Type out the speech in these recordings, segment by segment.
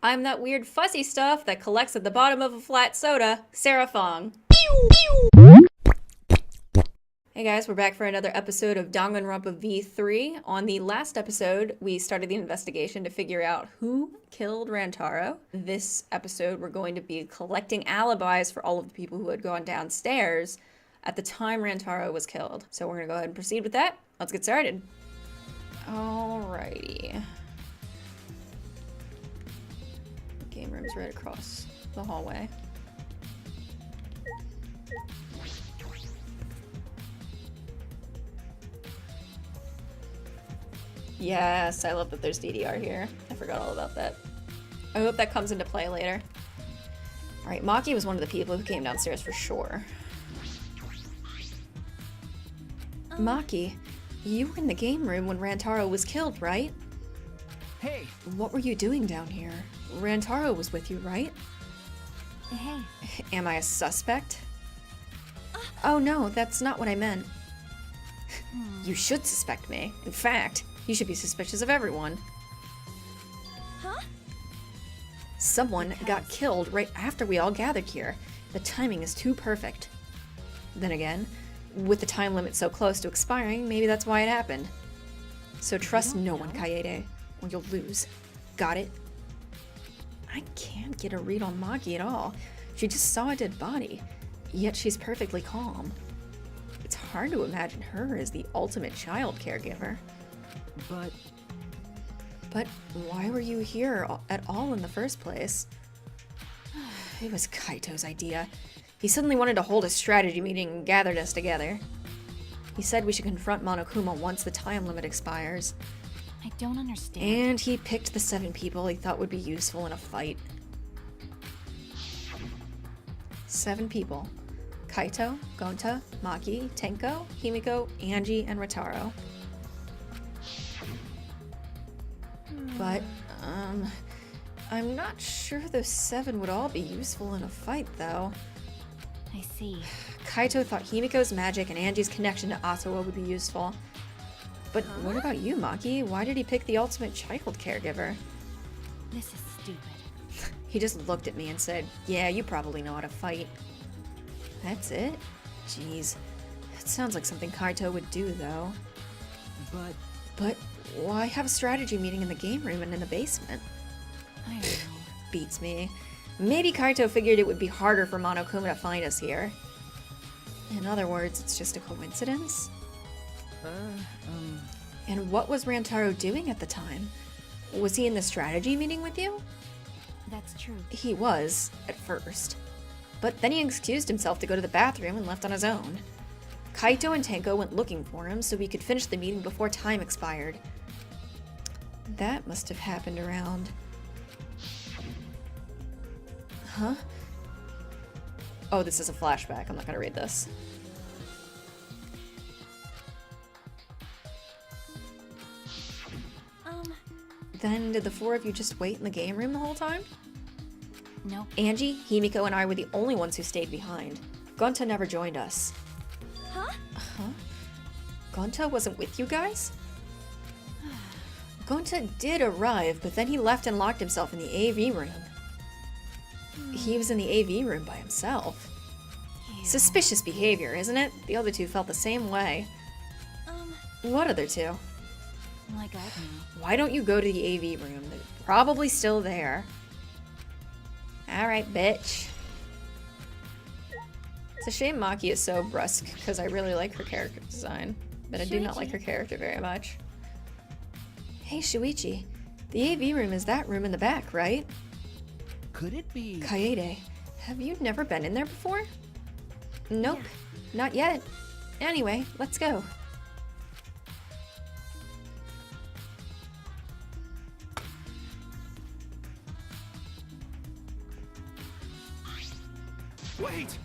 I'm that weird fuzzy stuff that collects at the bottom of a flat soda, Sarah Fong. Hey guys, we're back for another episode of Dangan Ronpa V3. On the last episode, we started the investigation to figure out who killed Rantaro. This episode, we're going to be collecting alibis for all of the people who had gone downstairs at the time Rantaro was killed. So we're going to go ahead and proceed with that. Let's get started. Alrighty. Game room's right across the hallway. Yes, I love that there's DDR here. I forgot all about that. I hope that comes into play later. Alright, Maki was one of the people who came downstairs for sure. Maki, you were in the game room when Rantaro was killed, right? Hey! What were you doing down here? Rantaro was with you, right? Hey. Am I a suspect? Oh no, that's not what I meant. You should suspect me. In fact, you should be suspicious of everyone. Huh? Someone got killed right after we all gathered here. The timing is too perfect. Then again, with the time limit so close to expiring, maybe that's why it happened. So trust no one, Kaede, or you'll lose. Got it? I can't get a read on Maki at all. She just saw a dead body, yet she's perfectly calm. It's hard to imagine her as the ultimate child caregiver. But why were you here at all in the first place? It was Kaito's idea. He suddenly wanted to hold a strategy meeting and gathered us together. He said we should confront Monokuma once the time limit expires. I don't understand. And he picked the 7 people he thought would be useful in a fight. 7 people. Kaito, Gonta, Maki, Tenko, Himiko, Angie, and Rataro. But, I'm not sure those 7 would all be useful in a fight, though. I see. Kaito thought Himiko's magic and Angie's connection to Asawa would be useful. But what about you, Maki? Why did he pick the ultimate child caregiver? This is stupid. He just looked at me and said, yeah, you probably know how to fight. That's it? Jeez. That sounds like something Kaito would do, though. But why have a strategy meeting in the game room and in the basement? I don't know. Beats me. Maybe Kaito figured it would be harder for Monokuma to find us here. In other words, it's just a coincidence? And what was Rantaro doing at the time? Was he in the strategy meeting with you? That's true. He was, at first. But then he excused himself to go to the bathroom and left on his own. Kaito and Tenko went looking for him so we could finish the meeting before time expired. That must have happened around... Huh? Oh, this is a flashback. I'm not gonna read this. Then did the 4 of you just wait in the game room the whole time? No. Angie, Himiko, and I were the only ones who stayed behind. Gonta never joined us. Huh? Huh? Gonta wasn't with you guys? Gonta did arrive, but then he left and locked himself in the AV room. He was in the AV room by himself. Ew. Suspicious behavior, isn't it? The other 2 felt the same way. What other 2? Like I know. Why don't you go to the AV room? They're probably still there. Alright, bitch. It's a shame Maki is so brusque, because I really like her character design. But I do not like her character very much. Hey, Shuichi. The AV room is that room in the back, right? Could it be? Kaede, have you never been in there before? Nope, not yet. Anyway, let's go. Wait!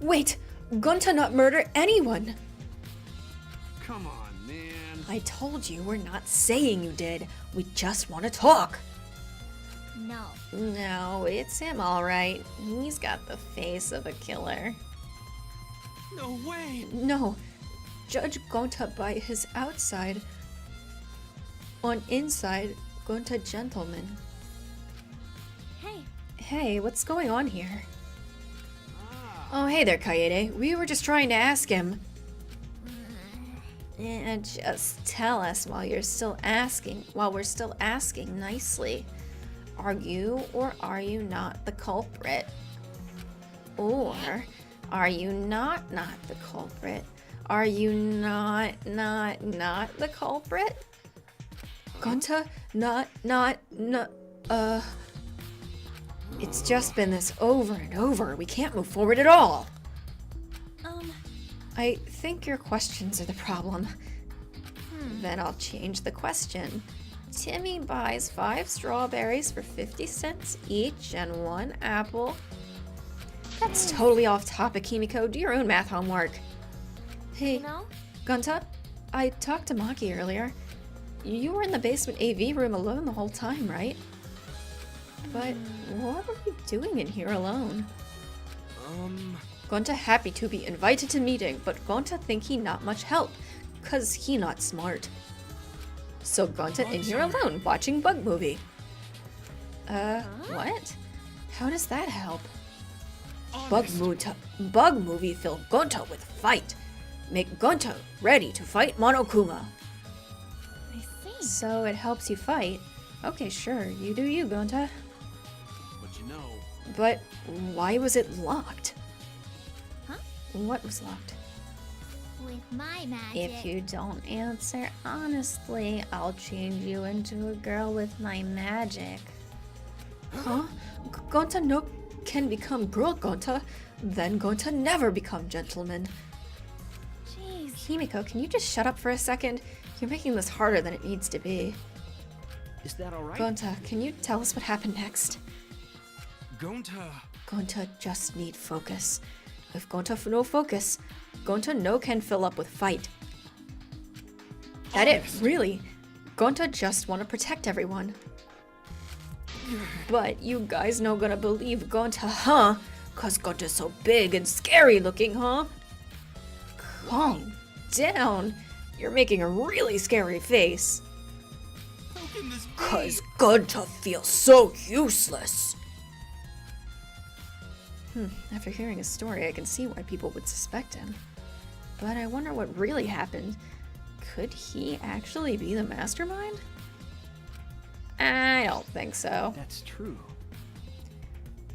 Wait! Gonta not murder anyone! Come on, man. I told you we're not saying you did. We just want to talk. No. No, it's him alright. He's got the face of a killer. No way! No, judge Gonta by his outside. On inside, Gonta gentleman. Hey. Hey, what's going on here? Ah, Oh, hey there, Kaede. We were just trying to ask him. And just tell us while we're still asking nicely. Are you or are you not the culprit? Or are you not the culprit? Are you not the culprit? Gonta, not, It's just been this over and over. We can't move forward at all. I think your questions are the problem. Then I'll change the question. Timmy buys 5 strawberries for 50 cents each and 1 apple. That's totally off topic, Himiko. Do your own math homework. Hey, No? Gunta, I talked to Maki earlier. You were in the basement AV room alone the whole time, right? But what are you doing in here alone? Gonta happy to be invited to meeting, but Gonta think he not much help, cause he not smart. So Gonta in here alone watching bug movie. What? How does that help? Bug movie fill Gonta with fight. Make Gonta ready to fight Monokuma. I see. So it helps you fight. Okay, sure, you do you, Gonta. but you know, But why was it locked? Huh? What was locked? With my magic. If you don't answer honestly, I'll change you into a girl with my magic. Huh? Gonta no can become girl Gonta, then Gonta never become gentleman. Jeez. Himiko, can you just shut up for a second? You're making this harder than it needs to be. is that alright? Gonta, can you tell us what happened next? Gonta. Gonta just need focus. If Gonta no focus, Gonta no can fill up with fight. That it, really. Gonta just want to protect everyone. But you guys no gonna believe Gonta, huh? Cause Gonta's so big and scary looking, huh? Calm down. You're making a really scary face. How can this be? Cause Gonta feels so useless. After hearing his story, I can see why people would suspect him. But I wonder what really happened. Could he actually be the mastermind? I don't think so. That's true.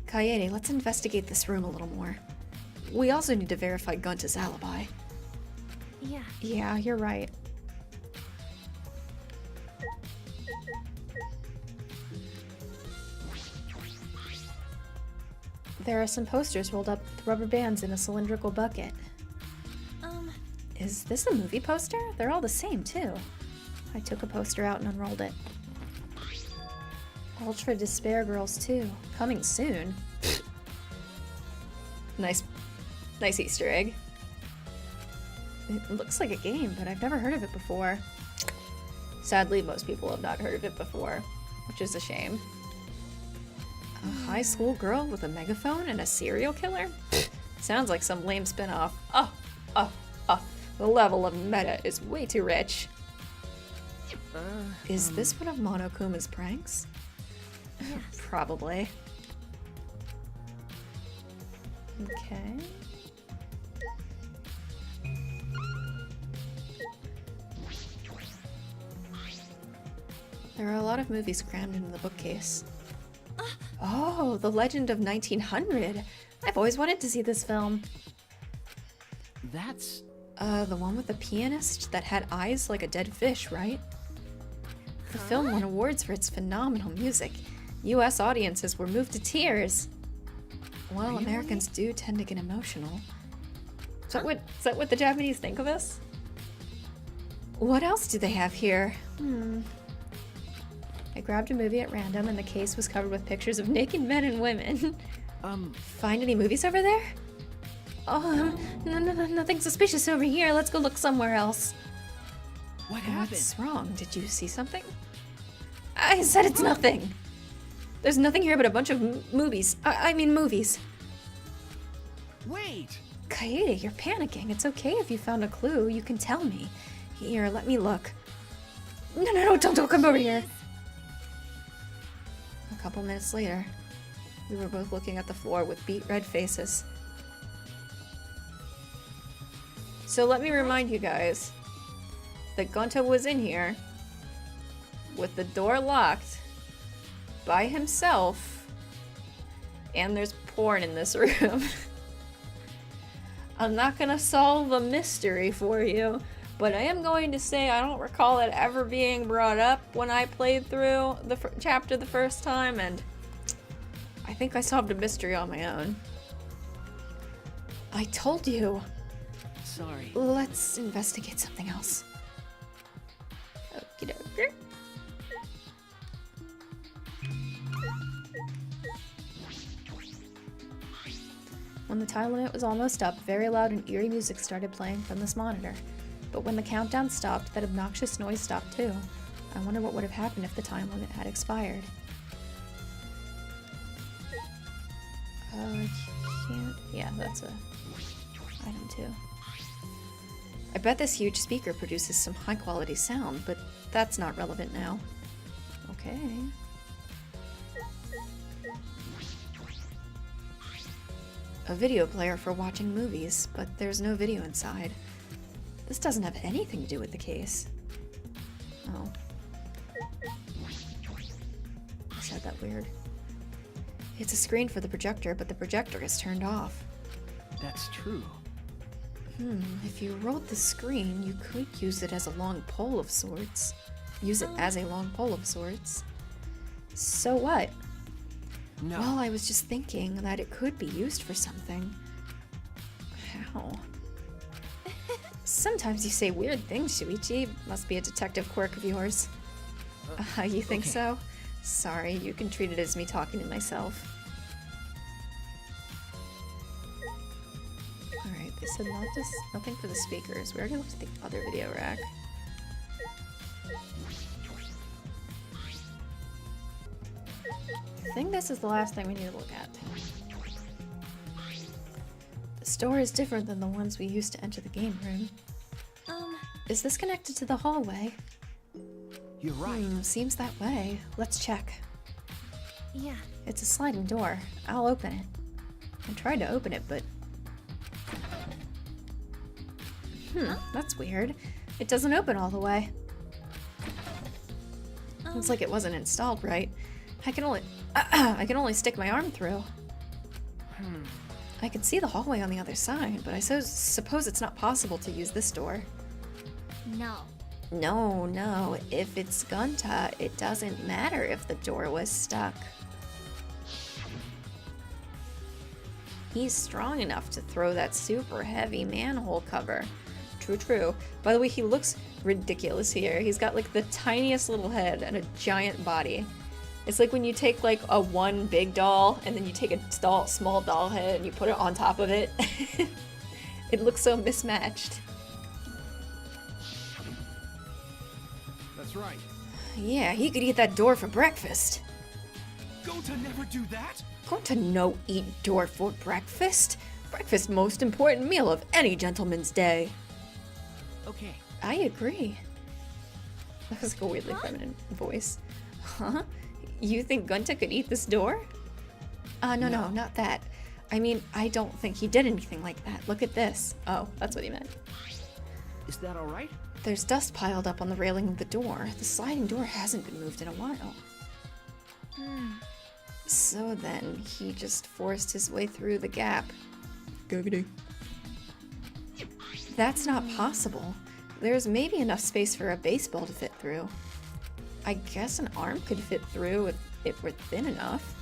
Kaede, let's investigate this room a little more. We also need to verify Gunta's alibi. Yeah. Yeah, you're right. There are some posters rolled up with rubber bands in a cylindrical bucket. Is this a movie poster? They're all the same, too. I took a poster out and unrolled it. Ultra Despair Girls 2. Coming soon. Nice Easter egg. It looks like a game, but I've never heard of it before. Sadly, most people have not heard of it before, which is a shame. A high school girl with a megaphone and a serial killer? Sounds like some lame spin-off. Oh. The level of meta is way too rich. Is this one of Monokuma's pranks? Yes. Probably. Okay. There are a lot of movies crammed into the bookcase. Oh, The Legend of 1900. I've always wanted to see this film. That's The one with the pianist that had eyes like a dead fish, right? The film won awards for its phenomenal music. US audiences were moved to tears. Well, Really? Americans do tend to get emotional. Is that what the Japanese think of us? What else do they have here? I grabbed a movie at random and the case was covered with pictures of naked men and women. Find any movies over there? Oh, nothing suspicious over here. Let's go look somewhere else. what happened? What's wrong? Did you see something? I said it's nothing. There's nothing here but a bunch of movies. I mean movies. Wait. Kaede, you're panicking. It's okay if you found a clue. You can tell me. Here, let me look. No, don't come over here. A couple minutes later, we were both looking at the floor with beet red faces. So let me remind you guys that Gonta was in here with the door locked by himself, and there's porn in this room. I'm not gonna solve the mystery for you, but I am going to say I don't recall it ever being brought up when I played through the chapter the first time, and I think I solved a mystery on my own. I told you. Sorry. Let's investigate something else. Okie dokie. When the time limit was almost up, very loud and eerie music started playing from this monitor. But when the countdown stopped, that obnoxious noise stopped too. I wonder what would have happened if the time limit had expired. Can't... Yeah, that's a item too. I bet this huge speaker produces some high-quality sound, but that's not relevant now. Okay. A video player for watching movies, but there's no video inside. This doesn't have anything to do with the case. Oh. I said that weird. It's a screen for the projector, but the projector is turned off. That's true. If you rolled the screen, you could use it as a long pole of sorts. Use it as a long pole of sorts. So what? No. Well, I was just thinking that it could be used for something. How? Sometimes you say weird things, Shuichi. Must be a detective quirk of yours. You think okay. so? Sorry, you can treat it as me talking to myself. Alright, they said nothing for the speakers. We already looked at the other video rack. I think this is the last thing we need to look at. The store is different than the ones we used to enter the game room. Is this connected to the hallway? You're right. Seems that way. Let's check. Yeah. It's a sliding door. I'll open it. I tried to open it, but... that's weird. It doesn't open all the way. Looks like it wasn't installed right. I can only stick my arm through. I can see the hallway on the other side, but I suppose it's not possible to use this door. No. No. If it's Gunta, it doesn't matter if the door was stuck. He's strong enough to throw that super heavy manhole cover. True. By the way, he looks ridiculous here. He's got like the tiniest little head and a giant body. It's like when you take like a one big doll and then you take a small doll head and you put it on top of it. It looks so mismatched. That's right. Yeah, he could eat that door for breakfast. Go to never do that? Going to no eat door for breakfast? Breakfast most important meal of any gentleman's day. Okay. I agree. That was like a weirdly feminine voice. Huh? You think Gunta could eat this door? No, not that. I mean, I don't think he did anything like that. Look at this. Oh, that's what he meant. Is that all right? There's dust piled up on the railing of the door. The sliding door hasn't been moved in a while. So then, he just forced his way through the gap. Googity. That's not possible. There's maybe enough space for a baseball to fit through. I guess an arm could fit through if it were thin enough.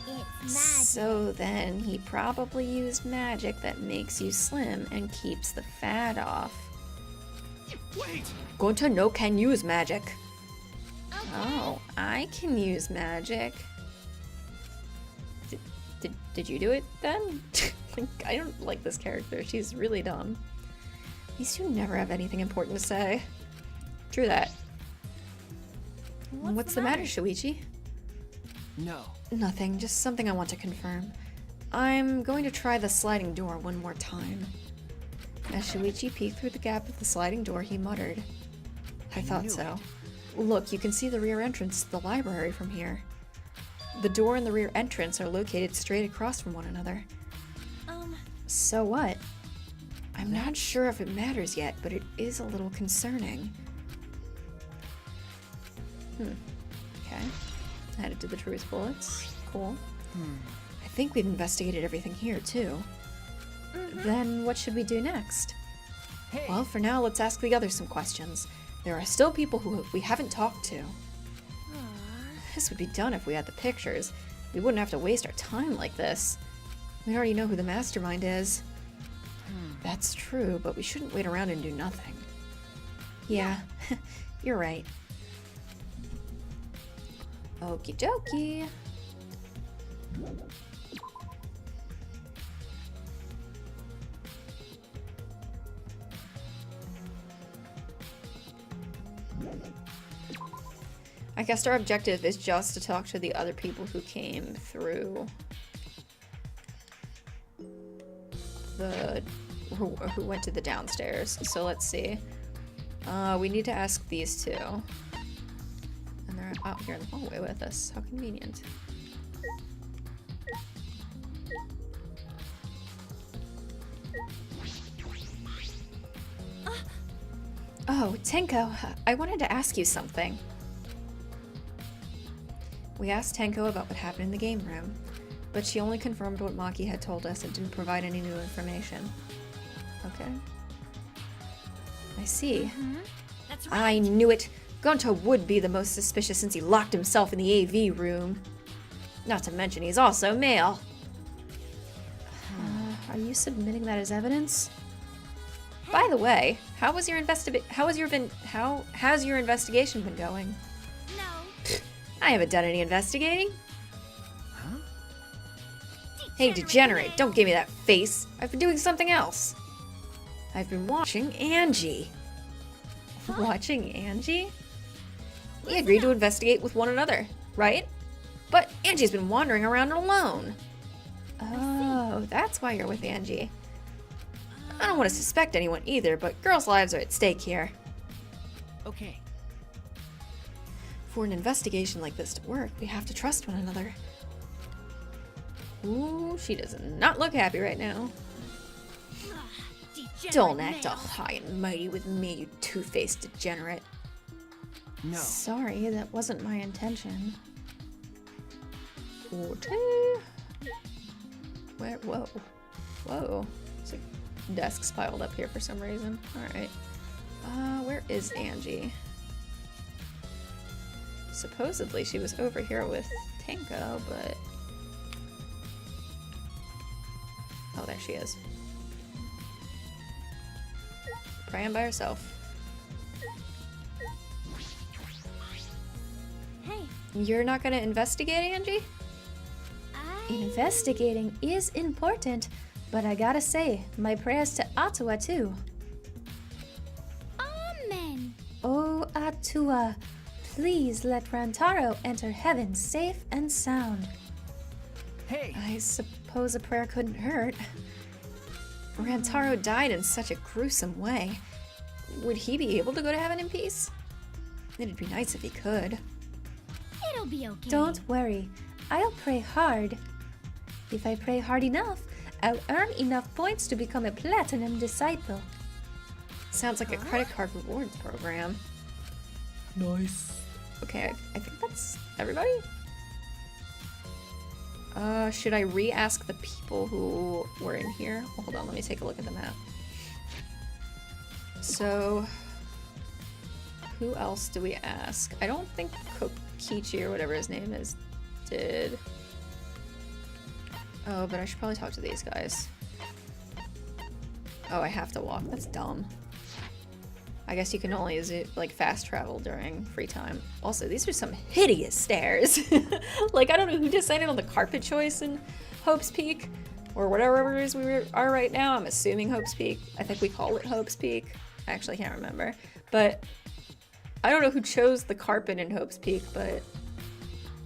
It's magic. So then he probably used magic that makes you slim and keeps the fat off. Wait! Gonta no can use magic. Oh, I can use magic. Did you do it then? I don't like this character. She's really dumb. These two never have anything important to say. True that. What's the matter, Shuichi? No. Nothing, just something I want to confirm. I'm going to try the sliding door one more time. As Shuichi peeked through the gap of the sliding door, he muttered, I thought knew so. Look, you can see the rear entrance to the library from here. The door and the rear entrance are located straight across from one another. So what? I'm not sure if it matters yet, but it is a little concerning. Okay. Added to the truth bullets. Cool. I think we've investigated everything here, too. Then what should we do next? Hey. Well, for now, let's ask the others some questions. There are still people who we haven't talked to. This would be done if we had the pictures. We wouldn't have to waste our time like this. We already know who the mastermind is. That's true, but we shouldn't wait around and do nothing. Yeah, you're right. Okie dokie. I guess our objective is just to talk to the other people who came through the who went to the downstairs. So let's see. We need to ask these two. And they're out here in the hallway with us. How convenient. Oh, Tenko, I wanted to ask you something. We asked Tenko about what happened in the game room, but she only confirmed what Maki had told us and didn't provide any new information. Okay. I see. That's right. I knew it! Gonta would be the most suspicious since he locked himself in the AV room. Not to mention he's also male. Are you submitting that as evidence? By the way, how has your investigation been going? No. I haven't done any investigating. Hey, degenerate, don't give me that face. I've been doing something else. I've been watching Angie. Watching Angie? We agreed to investigate with one another, right? But Angie's been wandering around alone. Oh, that's why you're with Angie. I don't want to suspect anyone either, but girls' lives are at stake here. Okay. For an investigation like this to work, we have to trust one another. Ooh, she does not look happy right now. Don't act all high and mighty with me, you two-faced degenerate. No. Sorry, that wasn't my intention. Okay. Where? Whoa. Whoa. There's like desks piled up here for some reason. Alright. Where is Angie? Supposedly she was over here with Tenko, but... Oh, there she is. Praying by herself. Hey, You're not gonna investigate, Angie? Investigating is important, but I gotta say, my prayers to Atua too. Amen. Oh, Atua, please let Rantaro enter heaven safe and sound. Hey. I suppose a prayer couldn't hurt. Rantaro died in such a gruesome way. Would he be able to go to heaven in peace? It'd be nice if he could. It'll be okay. Don't worry, I'll pray hard. If I pray hard enough, I'll earn enough points to become a platinum disciple. Sounds like a credit card rewards program. Nice. Okay, I think that's everybody? Should I re-ask the people who were in here? Well, hold on, let me take a look at the map. So, who else do we ask? I don't think Kokichi or whatever his name is did. Oh, but I should probably talk to these guys. Oh, I have to walk. That's dumb. I guess you can only use it, like, fast travel during free time. Also, these are some hideous stairs. Like, I don't know who decided on the carpet choice in Hope's Peak, or whatever it is are right now. I'm assuming Hope's Peak. I think we call it Hope's Peak. I actually can't remember. But I don't know who chose the carpet in Hope's Peak, but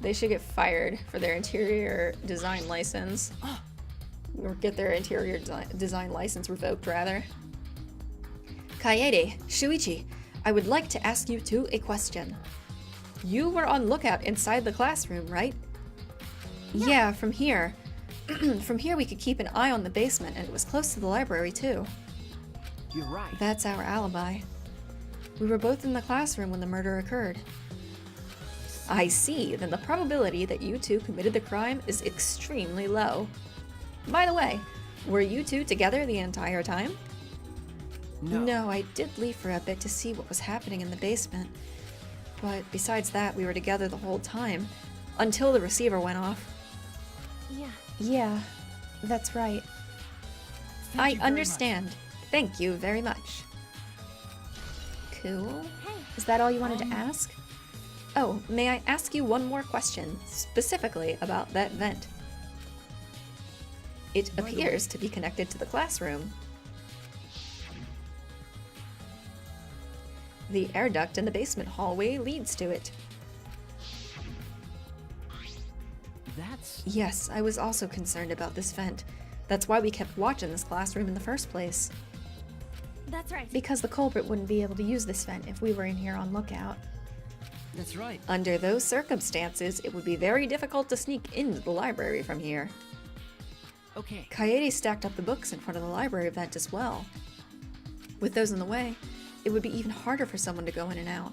they should get fired for their interior design license. Or get their interior design license revoked, rather. Kaede, Shuichi, I would like to ask you two a question. You were on lookout inside the classroom, right? Yeah, from here. From here we could keep an eye on the basement, and it was close to the library too. You're right. That's our alibi. We were both in the classroom when the murder occurred. I see, then the probability that you two committed the crime is extremely low. By the way, were you two together the entire time? No, I did leave for a bit to see what was happening in the basement. But besides that, we were together the whole time, until the receiver went off. Yeah. Yeah, that's right. Thank I you very much. understand. Thank you very much. Cool. Hey. Is that all you wanted to ask? Oh, may I ask you one more question, specifically about that vent? It By the appears to be connected to the classroom. The air duct in the basement hallway leads to it. That's... Yes, I was also concerned about this vent. That's why we kept watch in this classroom in the first place. That's right. Because the culprit wouldn't be able to use this vent if we were in here on lookout. That's right. Under those circumstances, it would be very difficult to sneak into the library from here. Okay. Coyote stacked up the books in front of the library vent as well. With those in the way, it would be even harder for someone to go in and out.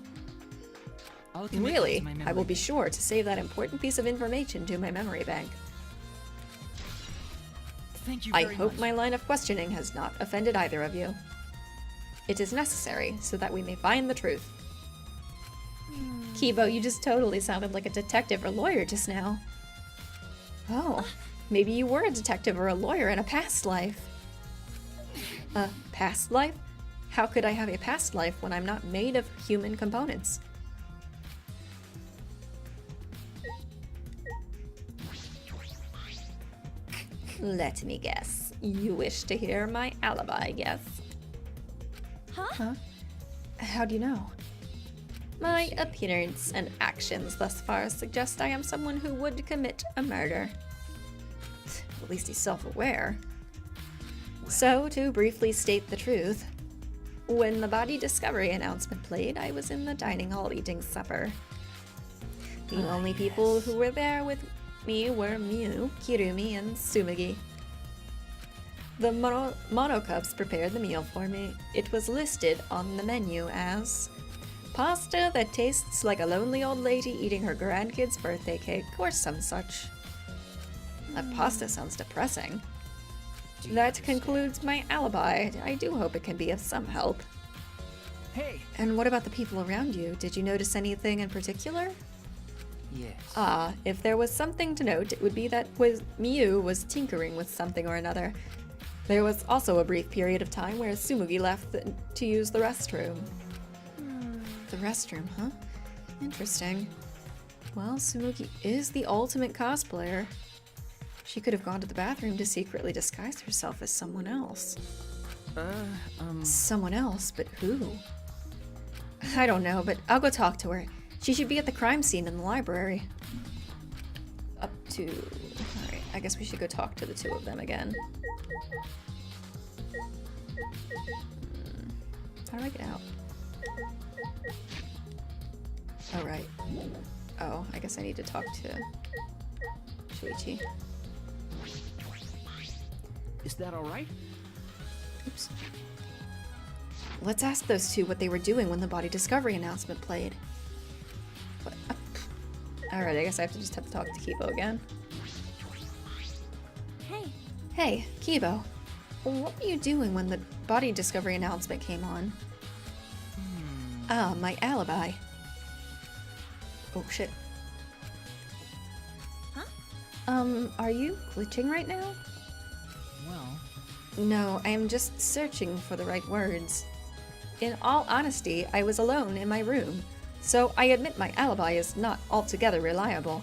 I'll commit that Really, to my I memory. will be sure to save that important piece of information to my memory bank. Thank you I very hope much. my line of questioning has not offended either of you. It is necessary so that we may find the truth. Kibo, you just totally sounded like a detective or lawyer just now. Oh, maybe you were a detective or a lawyer in a past life. A past life? How could I have a past life when I'm not made of human components? Let me guess. You wish to hear my alibi, yes? Huh? How do you know? My appearance and actions thus far suggest I am someone who would commit a murder. At least he's self-aware. So, to briefly state the truth, when the body discovery announcement played, I was in the dining hall eating supper. The only people who were there with me were Miu, Kirumi, and Sumugi. The Monocubs prepared the meal for me. It was listed on the menu as pasta that tastes like a lonely old lady eating her grandkid's birthday cake, or some such. That pasta sounds depressing. That concludes my alibi. I do hope it can be of some help. Hey! And what about the people around you? Did you notice anything in particular? Yes. Ah, if there was something to note, it would be that Miu was tinkering with something or another. There was also a brief period of time where Sumugi left to use the restroom. The restroom, huh? Interesting. Well, Sumugi is the ultimate cosplayer. She could have gone to the bathroom to secretly disguise herself as someone else. Someone else, but who? I don't know, but I'll go talk to her. She should be at the crime scene in the library. Up to... Alright, I guess we should go talk to the two of them again. How do I get out? Oh, right. Oh, I guess I need to talk to Shuichi. Is that alright? Oops. Let's ask those two what they were doing when the body discovery announcement played. What? Alright, I guess I just have to talk to Kibo again. Hey. Hey, Kibo. What were you doing when the body discovery announcement came on? Ah, my alibi. Oh, shit. Are you glitching right now? Well... No, I am just searching for the right words. In all honesty, I was alone in my room, so I admit my alibi is not altogether reliable.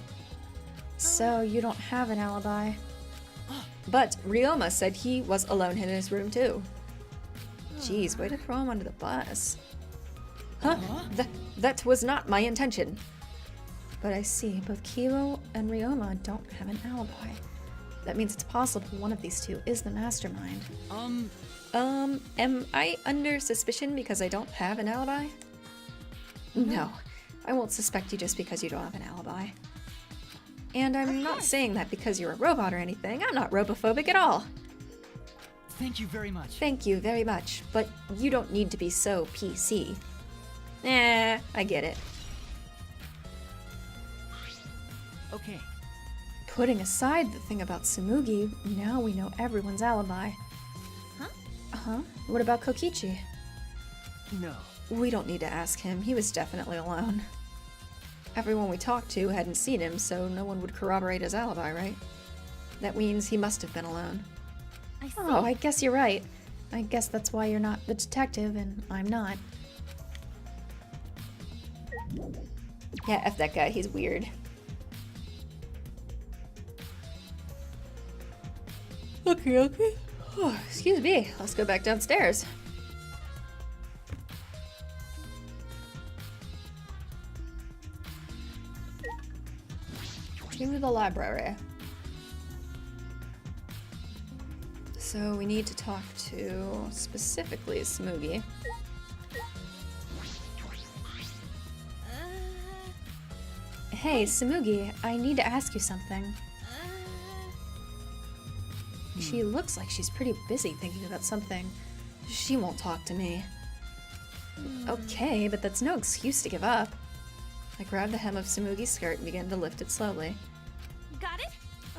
So you don't have an alibi? But Ryoma said he was alone in his room too. Jeez, way to throw him under the bus. Huh? That was not my intention. But I see, both Kilo and Ryoma don't have an alibi. That means it's possible one of these two is the mastermind. Am I under suspicion because I don't have an alibi? No, I won't suspect you just because you don't have an alibi. And I'm not saying that because you're a robot or anything. I'm not robophobic at all. Thank you very much. Thank you very much, but you don't need to be so PC. I get it. Okay. Putting aside the thing about Tsumugi, now we know everyone's alibi. Huh? Uh-huh. What about Kokichi? No. We don't need to ask him. He was definitely alone. Everyone we talked to hadn't seen him, so no one would corroborate his alibi, right? That means he must have been alone. I see. Oh, I guess you're right. I guess that's why you're not the detective and I'm not. Yeah, F that guy. He's weird. Okay. Oh, excuse me. Let's go back downstairs. To the library. So we need to talk to specifically Tsumugi. Hey, Tsumugi, I need to ask you something. She looks like she's pretty busy thinking about something. She won't talk to me. Okay, but that's no excuse to give up. I grabbed the hem of Tsumugi's skirt and began to lift it slowly. Got it?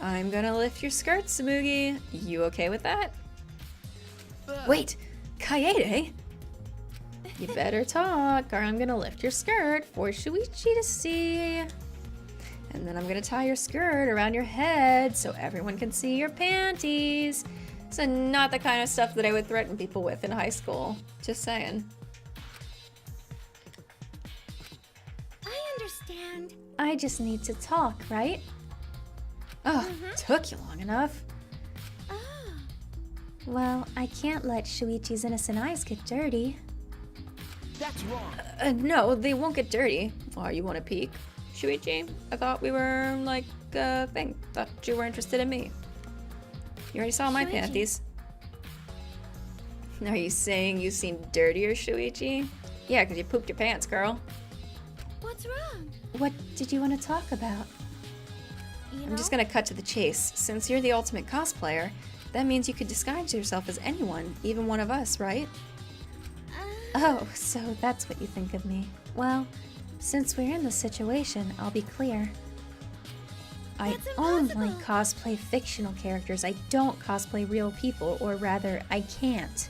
I'm gonna lift your skirt, Tsumugi. You okay with that? Wait, Kaede? You better talk, or I'm gonna lift your skirt for Shuichi to see. And then I'm gonna tie your skirt around your head so everyone can see your panties. So not the kind of stuff that I would threaten people with in high school. Just saying. I understand. I just need to talk, right? Oh, took you long enough. Ah. Well, I can't let Shuichi's innocent eyes get dirty. That's wrong. No, they won't get dirty. Why, you want to peek? Shuichi, I thought we were, like, a thing. Thought you were interested in me. You already saw my Shuichi. panties. Are you saying you seem dirtier, Shuichi? Yeah, because you pooped your pants, girl. What's wrong? What did you want to talk about? You I'm just gonna cut to the chase. Since you're the ultimate cosplayer, that means you could disguise yourself as anyone, even one of us, right? Oh, so that's what you think of me. Well, since we're in this situation, I'll be clear. I That's only impossible. cosplay fictional characters. I don't cosplay real people, or rather, I can't.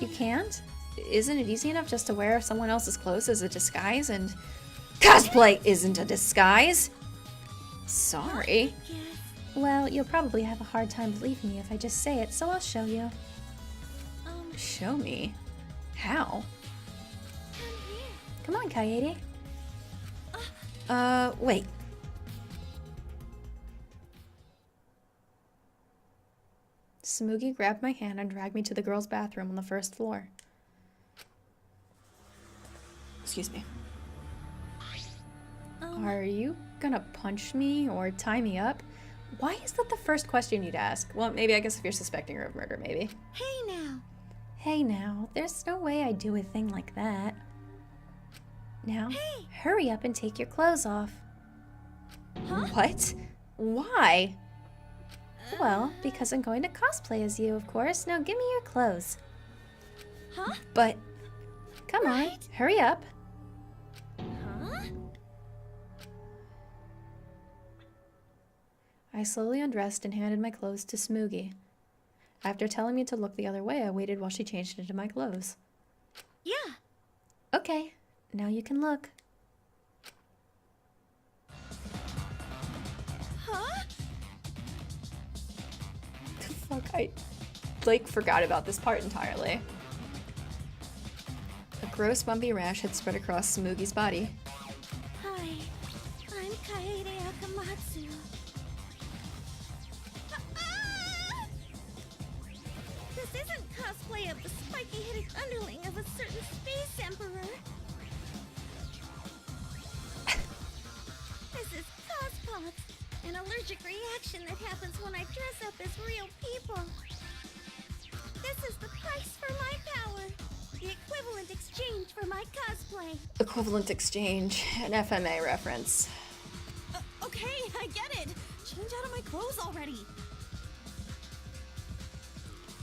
You can't? Isn't it easy enough just to wear someone else's clothes as a disguise and... Cosplay isn't a disguise! Sorry. Yes. Well, you'll probably have a hard time believing me if I just say it, so I'll show you. Show me. How? Come here. Come on, Kaede. Wait. Tsumugi grabbed my hand and dragged me to the girls' bathroom on the first floor. Excuse me. Are you gonna punch me or tie me up? Why is that the first question you'd ask? Well, maybe I guess if you're suspecting her of murder, maybe. Hey now. Hey now, there's no way I'd do a thing like that. Now, Hey. hurry up and take your clothes off. Huh? What? Why? Well, because I'm going to cosplay as you, of course. Now give me your clothes. Huh? But Come on, Right. hurry up. Huh? I slowly undressed and handed my clothes to Tsumugi. After telling me to look the other way, I waited while she changed into my clothes. Yeah. Okay, now you can look. Huh? Fuck, I, like, forgot about this part entirely. A gross bumpy rash had spread across Tsumugi's body. Hi. I'm Kaede Akamatsu. Ah! This isn't cosplay of the spiky-headed underling of a certain space emperor. This is cospox, an allergic reaction that happens when I dress up as real people. This is the price for my power. The equivalent exchange for my cosplay. Equivalent exchange, an FMA reference. Okay, I get it. Change out of my clothes already.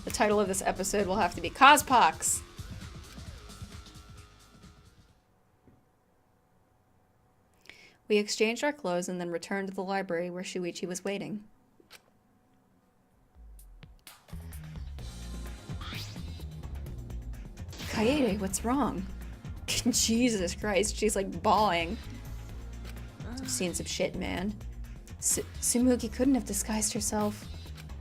The title of this episode will have to be Cospox. We exchanged our clothes and then returned to the library where Shuichi was waiting. Kaede, what's wrong? Jesus Christ, she's like bawling. I've seen some shit, man. Tsumugi couldn't have disguised herself.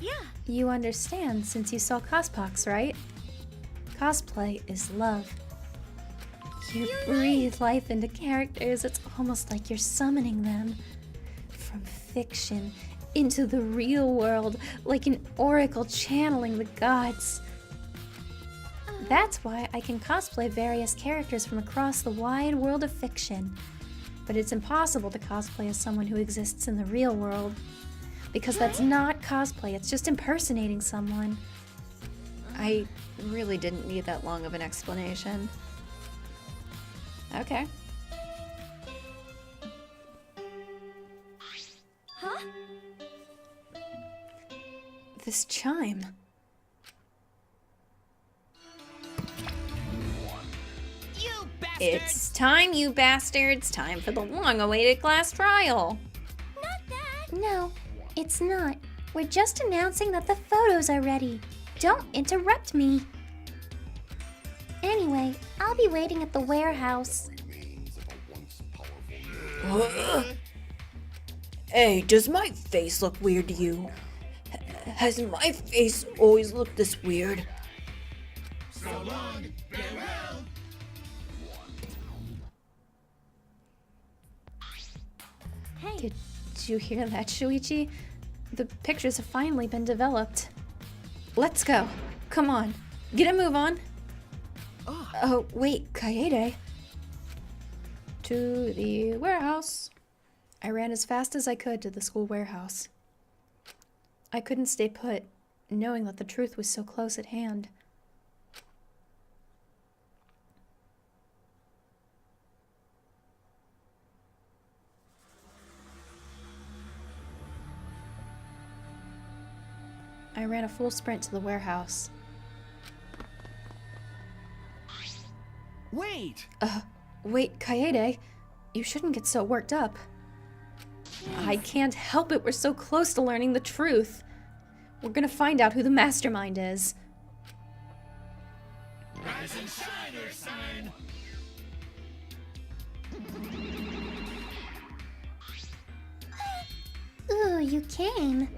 Yeah. You understand since you saw Cospox, right? Cosplay is love. You breathe life into characters. It's almost like you're summoning them from fiction into the real world, like an oracle channeling the gods. That's why I can cosplay various characters from across the wide world of fiction. But it's impossible to cosplay as someone who exists in the real world. Because that's not cosplay, it's just impersonating someone. I really didn't need that long of an explanation. Okay. Huh? This chime. You bastard! It's time, you bastards. Time for the long-awaited class trial. Not that. No, it's not. We're just announcing that the photos are ready. Don't interrupt me. Anyway, I'll be waiting at the warehouse. Hey, does my face look weird to you? Has my face always looked this weird? Hey. Did you hear that, Shuichi? The pictures have finally been developed. Let's go. Come on. Get a move on. Oh, wait, Kaede. To the warehouse. I ran as fast as I could to the school warehouse. I couldn't stay put, knowing that the truth was so close at hand. I ran a full sprint to the warehouse. Wait! Wait, Kaede, you shouldn't get so worked up. I can't help it, we're so close to learning the truth. We're gonna find out who the mastermind is. Rise and shine, Ursine! Ooh, you came.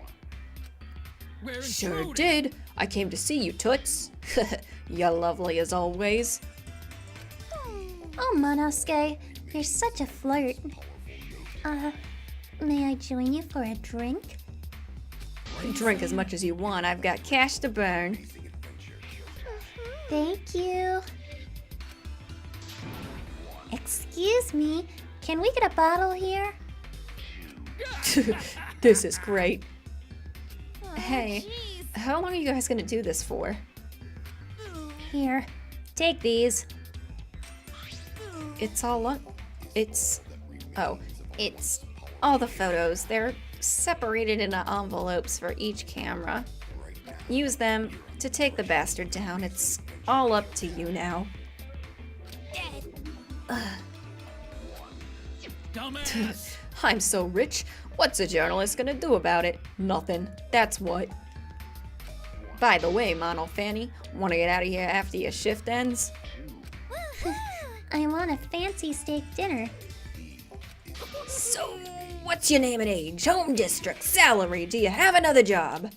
We're Sure intruding. did. I came to see you, Toots. You're lovely as always. Oh, Monosuke, you're such a flirt. May I join you for a drink? Drink as much as you want. I've got cash to burn. Thank you. Excuse me, can we get a bottle here? This is great. Oh, Hey, jeez. how long are you guys gonna do this for? Here, take these. It's all up. It's all the photos. They're separated into envelopes for each camera. Use them to take the bastard down. It's all up to you now. Dumbass! I'm so rich. What's a journalist gonna do about it? Nothing. That's what. By the way, Mono Fanny, wanna get out of here after your shift ends? I want a fancy steak dinner. So, what's your name and age? Home district, salary, do you have another job?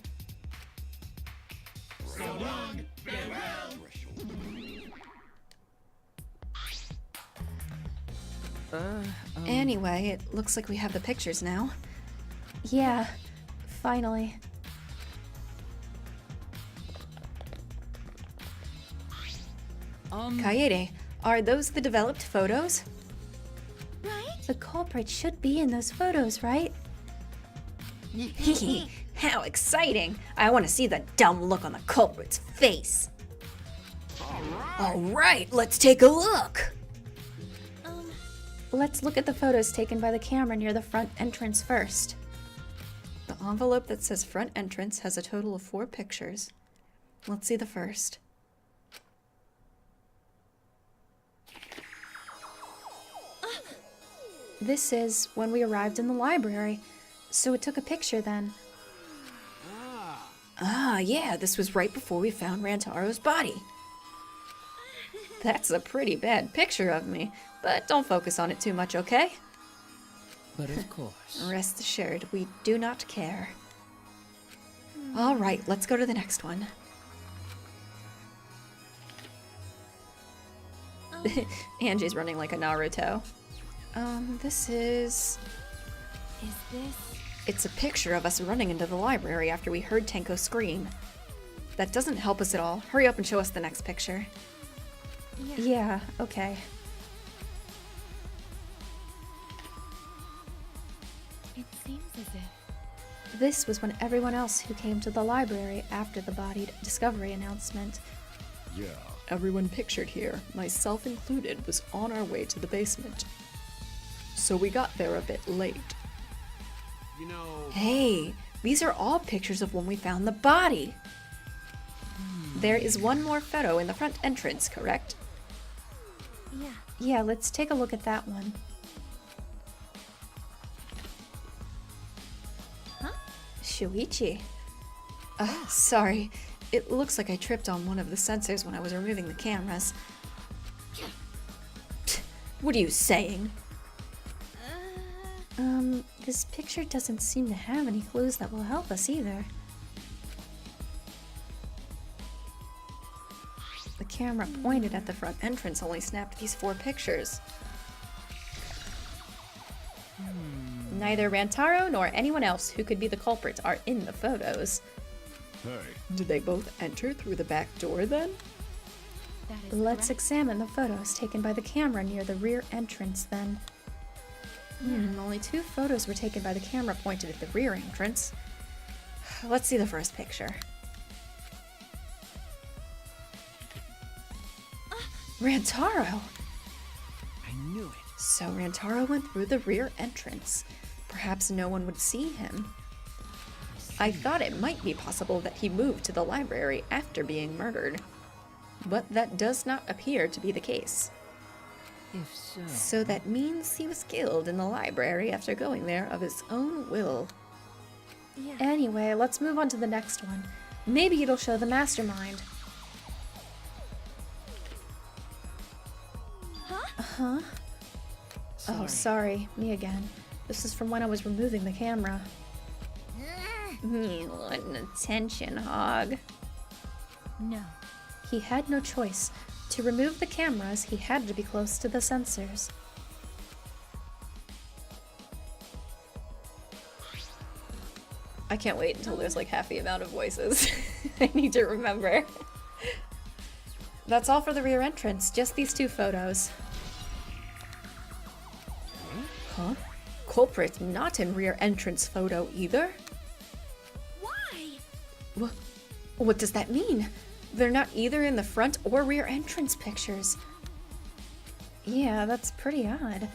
Anyway, it looks like we have the pictures now. Yeah, finally. Kaede, are those the developed photos? Right? The culprit should be in those photos, right? How exciting! I want to see the dumb look on the culprit's face. All right, let's take a look. Let's look at the photos taken by the camera near the front entrance first. The envelope that says front entrance has a total of 4 pictures. Let's see the first. This is when we arrived in the library, so it took a picture then. Ah, yeah, this was right before we found Rantaro's body. That's a pretty bad picture of me, but don't focus on it too much, okay? But of course. Rest assured, we do not care. All right, let's go to the next one. Angie's running like a Naruto. This is... Is this? It's a picture of us running into the library after we heard Tenko scream. That doesn't help us at all. Hurry up and show us the next picture. Yeah, okay. It seems as if. This was when everyone else who came to the library after the body discovery announcement. Yeah. Everyone pictured here, myself included, was on our way to the basement. So we got there a bit late. You know, Hey, these are all pictures of when we found the body. There is one more photo in the front entrance, correct? Yeah. Yeah, let's take a look at that one. Shuichi. Sorry. It looks like I tripped on one of the sensors when I was removing the cameras. What are you saying? This picture doesn't seem to have any clues that will help us either. The camera pointed at the front entrance only snapped these 4 pictures. Neither Rantaro nor anyone else who could be the culprit are in the photos. hey, Did they both enter through the back door then? That is Let's correct. examine the photos taken by the camera near the rear entrance then. Only 2 photos were taken by the camera pointed at the rear entrance. Let's see the first picture. Rantaro! I knew it. So Rantaro went through the rear entrance. Perhaps no one would see him. I thought it might be possible that he moved to the library after being murdered. But that does not appear to be the case. If so. So that means he was killed in the library after going there of his own will. Yeah. Anyway, let's move on to the next one. Maybe it'll show the mastermind. Huh? Oh, sorry. Me again. This is from when I was removing the camera. What an attention hog. No. He had no choice. To remove the cameras, he had to be close to the sensors. I can't wait until there's like half the amount of voices I need to remember. That's all for the rear entrance, just these 2 photos. Huh? Culprit not in rear entrance photo either? Why? What does that mean? They're not either in the front or rear entrance pictures. Yeah, that's pretty odd.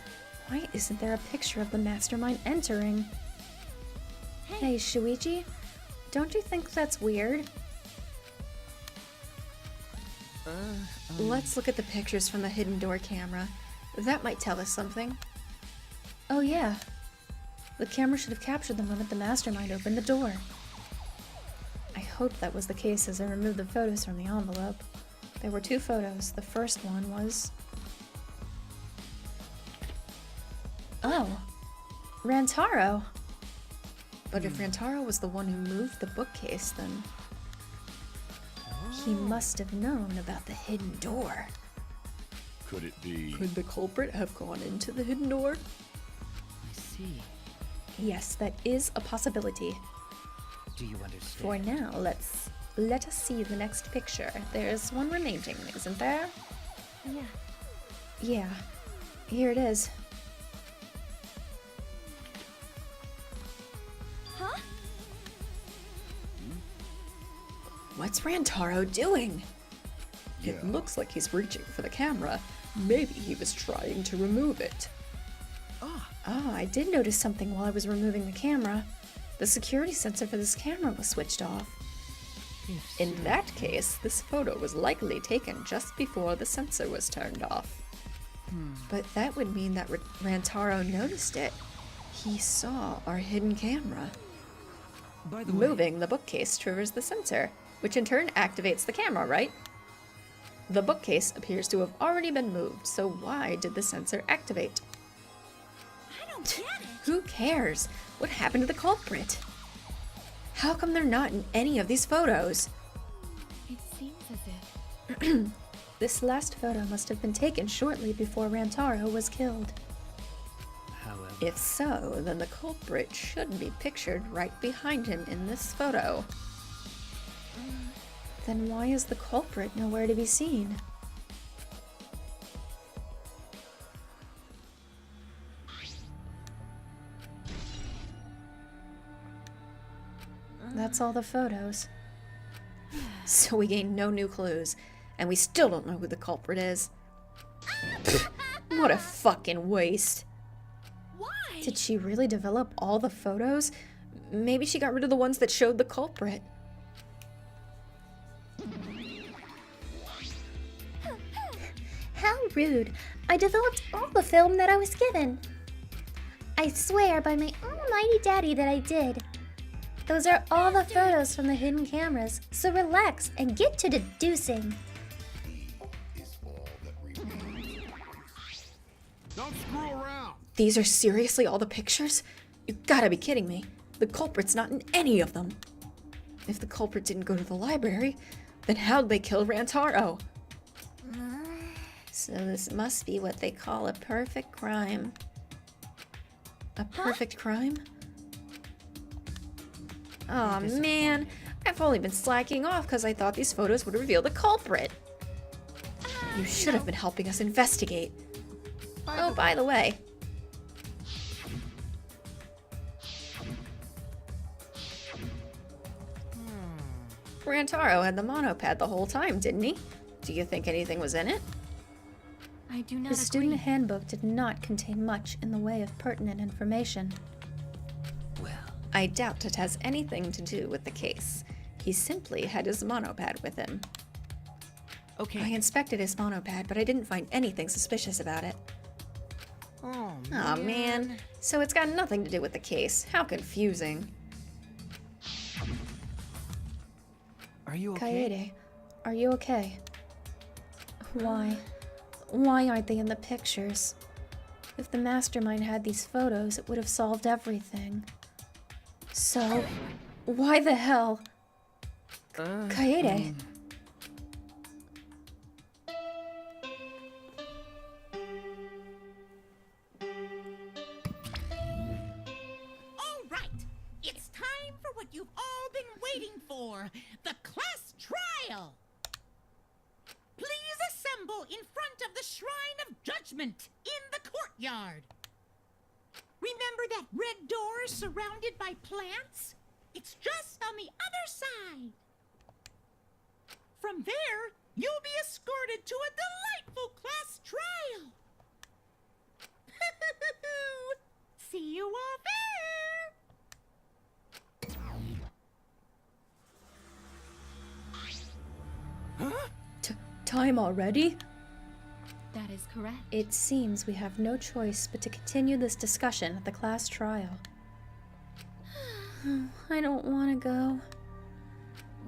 Why isn't there a picture of the mastermind entering? Hey, Shuichi, don't you think that's weird? Let's look at the pictures from the hidden door camera. That might tell us something. Oh yeah. The camera should have captured the moment the mastermind opened the door. I hoped that was the case as I removed the photos from the envelope. There were 2 photos. The first one was... Oh. Rantaro. But if Rantaro was the one who moved the bookcase, then He must have known about the hidden door. could it be? could the culprit have gone into the hidden door? I see. Yes, that is a possibility. Do you understand? For now, let us see the next picture. There's one remaining, isn't there? Yeah. Yeah. Here it is. Huh? What's Rantaro doing? Yeah. It looks like he's reaching for the camera. Maybe he was trying to remove it. Oh, I did notice something while I was removing the camera. The security sensor for this camera was switched off. If In that case, this photo was likely taken just before the sensor was turned off. But that would mean that Rantaro noticed it. He saw our hidden camera. By the way, Moving the bookcase triggers the sensor, which in turn activates the camera, right? The bookcase appears to have already been moved, so why did the sensor activate? I don't get it. Who cares? What happened to the culprit? How come they're not in any of these photos? It seems as if This last photo must have been taken shortly before Rantaro was killed. however, If so, then the culprit should be pictured right behind him in this photo. Then why is the culprit nowhere to be seen? That's all the photos. So we gained no new clues, and we still don't know who the culprit is. What a fucking waste. why? Did she really develop all the photos? Maybe she got rid of the ones that showed the culprit. How rude. I developed all the film that I was given. I swear by my almighty daddy that I did. Those are all the photos from the hidden cameras, so relax and get to deducing. Don't screw around. These are seriously all the pictures? You gotta be kidding me. The culprit's not in any of them. If the culprit didn't go to the library, then how'd they kill Rantaro? So this must be what they call a perfect crime. A perfect crime? Aw, man. I've only been slacking off because I thought these photos would reveal the culprit. You should have been helping us investigate. Oh, by the way. Rantaro had the monopad the whole time, didn't he? Do you think anything was in it? I do not The student handbook did not contain much in the way of pertinent information. well, I doubt it has anything to do with the case. He simply had his monopad with him. okay. I inspected his monopad, but I didn't find anything suspicious about it. Oh, Aw, man. So it's got nothing to do with the case. How confusing. Are you okay? Kaede, are you okay? Why? Why aren't they in the pictures? If the mastermind had these photos, it would have solved everything. So, why the hell? Kaede. All right, it's time for what you've all been waiting for, the class trial. Please assemble in front of the Shrine of Judgment in the courtyard. Remember that red door surrounded by plants? It's just on the other side. From there, you'll be escorted to a delightful class trial. See you all there. Time already? That is correct. It seems we have no choice but to continue this discussion at the class trial. I don't want to go.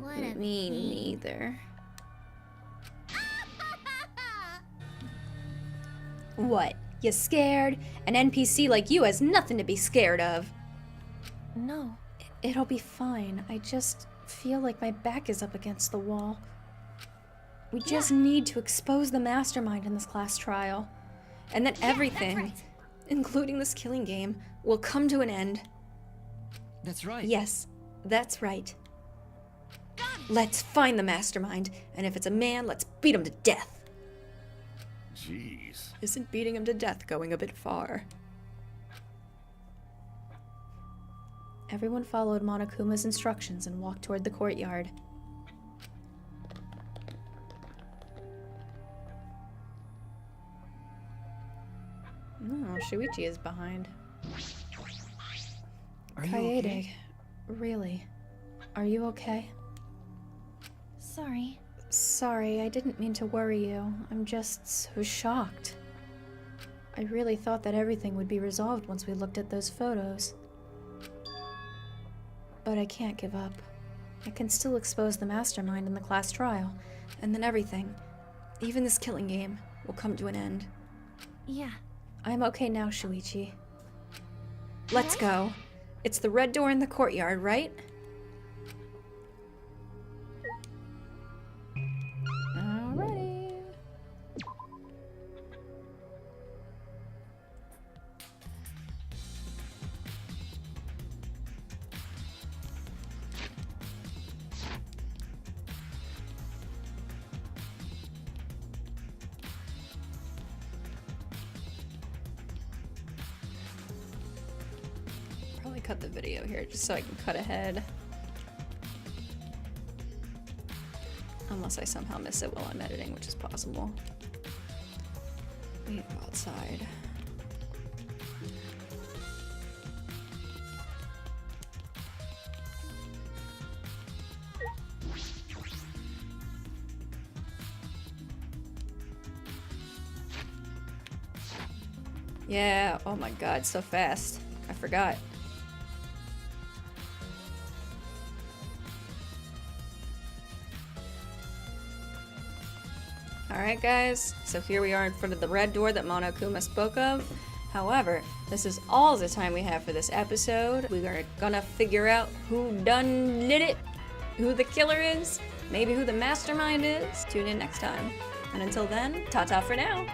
What a Me neither. What? You scared? An NPC like you has nothing to be scared of. No, it'll be fine. I just feel like my back is up against the wall. We just need to expose the mastermind in this class trial. And then everything, right. including this killing game, will come to an end. That's right. Yes, that's right. Let's find the mastermind, and if it's a man, let's beat him to death. Jeez. Isn't beating him to death going a bit far? Everyone followed Monokuma's instructions and walked toward the courtyard. Oh, Shuichi is behind. Are you Kaede, okay? really? Are you okay? Sorry. Sorry, I didn't mean to worry you. I'm just so shocked. I really thought that everything would be resolved once we looked at those photos. But I can't give up. I can still expose the mastermind in the class trial, And then everything, even this killing game, will come to an end. Yeah. I'm okay now, Shuichi. Let's go. It's the red door in the courtyard, right? Alrighty. Probably cut the video here just so I can cut ahead. Unless I somehow miss it while I'm editing, which is possible. We need to go outside. Yeah, oh my god, so fast. I forgot. Alright guys, so here we are in front of the red door that Monokuma spoke of. However, this is all the time we have for this episode. We are gonna figure out who done did it, who the killer is, maybe who the mastermind is. Tune in next time. And until then, ta-ta for now!